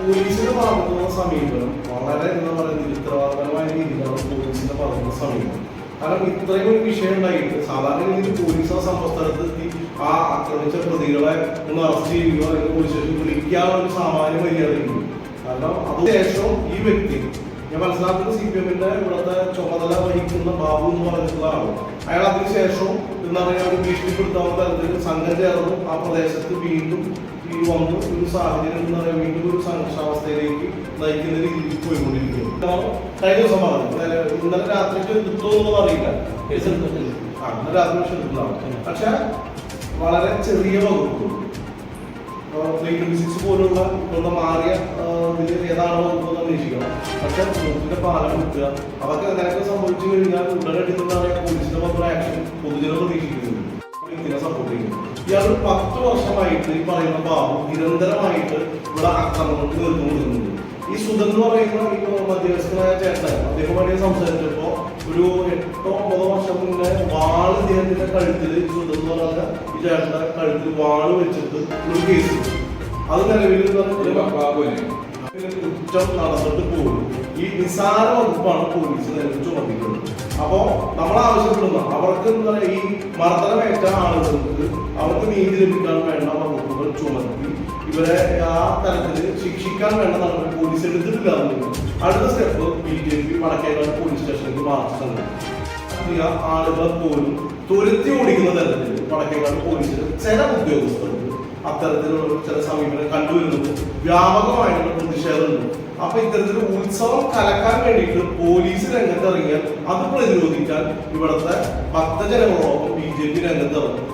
പോലീസിന്റെ ഭാഗത്തുനിന്ന് സമീപനം വളരെ എന്താ പറയുക ഉത്തരവാദിത്തപരമായ രീതിയിലാണ് പോലീസിന്റെ ഭാഗത്തുനിന്ന് സമീപനം. കാരണം ഇത്രയും ഒരു വിഷയം ഉണ്ടായിട്ട് സാധാരണ രീതിയിൽ പോലീസ് ആ സംഭവസ്ഥലത്തെത്തി ആ ആക്രമിച്ച പ്രതികളെ ഒന്ന് അറസ്റ്റ് ചെയ്യുകയോ അല്ലെങ്കിൽ പോലീസ് സ്റ്റേഷനിൽ വിളിക്കാനുള്ള ഒരു സാമാന്യ മര്യാദയുണ്ട്. കാരണം അതിനുശേഷം ഈ വ്യക്തി ഞാൻ മനസ്സിലാക്കുന്ന CPM-ന്റെ ഇവിടുത്തെ ചുമതല വഹിക്കുന്ന ബാബു എന്ന് പറഞ്ഞിട്ടുള്ള ആള് അയാൾ അതിനുശേഷം എന്താ പറയുക ഒരു ഭീഷണിപ്പെടുത്താവുന്ന തരത്തിൽ സംഘം ചേർന്ന് ആ പ്രദേശത്ത് വീണ്ടും ഈ വന്ന് ഒരു സാഹചര്യം എന്താ പറയുക വീണ്ടും ഒരു സംഘർഷാവസ്ഥയിലേക്ക് നയിക്കുന്ന രീതിയിൽ പോയിക്കൊണ്ടിരിക്കുകയാണ്. കഴിഞ്ഞ ദിവസം പറഞ്ഞു ഇന്നലെ രാത്രിക്ക് എടുത്തോന്നൊന്നും അറിയില്ല, ഇന്നലെ രാത്രി എടുത്തിട്ടുണ്ടാവും. പക്ഷെ വളരെ ചെറിയ വകുപ്പ് 326 പോലുള്ള ഇപ്പോഴത്തെ മാറിയ ഇതിൽ ഏതാണ് വകുപ്പ് അന്വേഷിക്കണം. പക്ഷെ പോലീസിന്റെ പാലം കിട്ടുക അതൊക്കെ അങ്ങനെയൊക്കെ സംഭവിച്ചു കഴിഞ്ഞാൽ ഉടനടി എന്താ പറയുക പോലീസിന്റെ മാത്രം ആക്ഷൻ പൊതുജനം പ്രതീക്ഷിക്കുന്നുണ്ട്. ഇതിനെ സപ്പോർട്ട് ചെയ്യുന്നു. ഇയാൾ 10 വർഷമായിട്ട് ഈ പറയുന്ന ബാബു നിരന്തരമായിട്ട് ഇവിടെ ആക്രമണങ്ങൾക്ക് നേതൃത്വം കൊടുക്കുന്നുണ്ട്. ഈ സുധൻ എന്ന് പറയുന്ന ഈ മധ്യവയസ്കനായ ചേട്ടൻ അദ്ദേഹവുമായി സംസാരിച്ചപ്പോ ഒരു 8-9 വർഷം മുന്നേ വാള് ഇദ്ദേഹത്തിന്റെ കഴുത്തിൽ സുധൻ എന്ന് പറഞ്ഞ ഈ ചേട്ടന്റെ കഴുത്തിൽ വാള് വെച്ചിട്ട് ഒരു കേസ് അത് നിലവിൽ കുറ്റം നടന്നിട്ട് പോകും. ഈ നിസാര വകുപ്പാണ് പോലീസ് നിലവിൽ ചുമത്തിക്കുന്നത്. അപ്പോ നമ്മൾ ആവശ്യപ്പെടുന്ന അവർക്ക് എന്താ പറയുക ഈ മർദ്ദനമേറ്റ ആളുകൾക്ക് അവർക്ക് നീതി ലഭിക്കാൻ വേണ്ട വകുപ്പുകൾ ചുമത്തി ഇവരെ ആ തരത്തിൽ ശിക്ഷിക്കാൻ വേണ്ട നടപടി പോലീസ് എടുത്തിട്ടില്ല. അടുത്ത സ്റ്റെപ്പ് BJP വടക്കേക്കാട് പോലീസ് സ്റ്റേഷനിലേക്ക് മാർച്ച് നടത്തി ആളുകളെ പോലും തുരത്തി ഓടിക്കുന്ന തരത്തിൽ വടക്കേക്കാട് പോലീസിൽ ചില ഉദ്യോഗസ്ഥർക്ക് അത്തരത്തിലുള്ള ചില സമീപനം കണ്ടുവരുന്നത് വ്യാപകമായിട്ടുള്ള പ്രതിഷേധമുണ്ട്. അപ്പൊ ഇത്തരത്തിൽ ഉത്സവം കലക്കാൻ വേണ്ടിയിട്ട് പോലീസ് രംഗത്തിറങ്ങിയാൽ അത് പ്രതിരോധിക്കാൻ ഇവിടുത്തെ ഭക്തജനങ്ങളോടൊപ്പം BJP രംഗത്തിറങ്ങും.